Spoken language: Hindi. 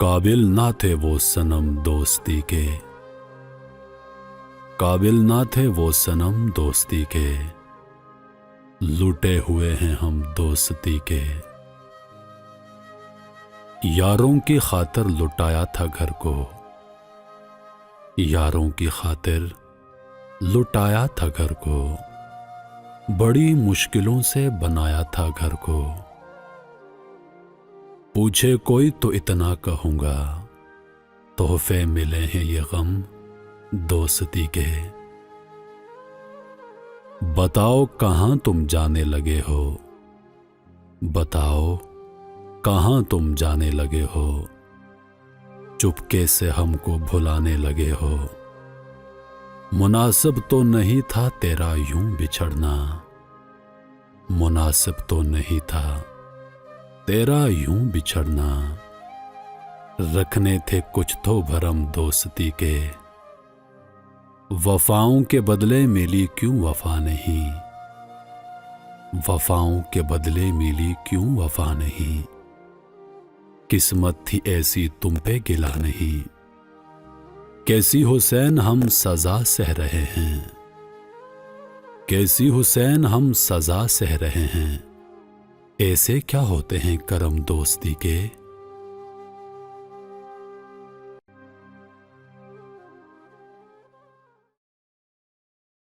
काबिल ना थे वो सनम दोस्ती के, काबिल ना थे वो सनम दोस्ती के, लूटे हुए हैं हम दोस्ती के। यारों की खातिर लुटाया था घर को, यारों की खातिर लुटाया था घर को, बड़ी मुश्किलों से बनाया था घर को। पूछे कोई तो इतना कहूँगा, तोहफे मिले हैं ये गम दोस्ती के। बताओ कहाँ तुम जाने लगे हो, बताओ कहाँ तुम जाने लगे हो, चुपके से हमको भुलाने लगे हो। मुनासिब तो नहीं था तेरा यूं बिछड़ना, मुनासिब तो नहीं था तेरा यूं बिछड़ना। रखने थे कुछ तो भरम दोस्ती के, वफाओं के बदले मिली क्यों वफा नहीं, वफाओं के बदले मिली क्यों वफा नहीं। किस्मत थी ऐसी तुम पे गिला नहीं, कैसी हुसैन हम सजा सह रहे हैं, कैसी हुसैन हम सजा सह रहे हैं। ऐसे क्या होते हैं करम दोस्ती के।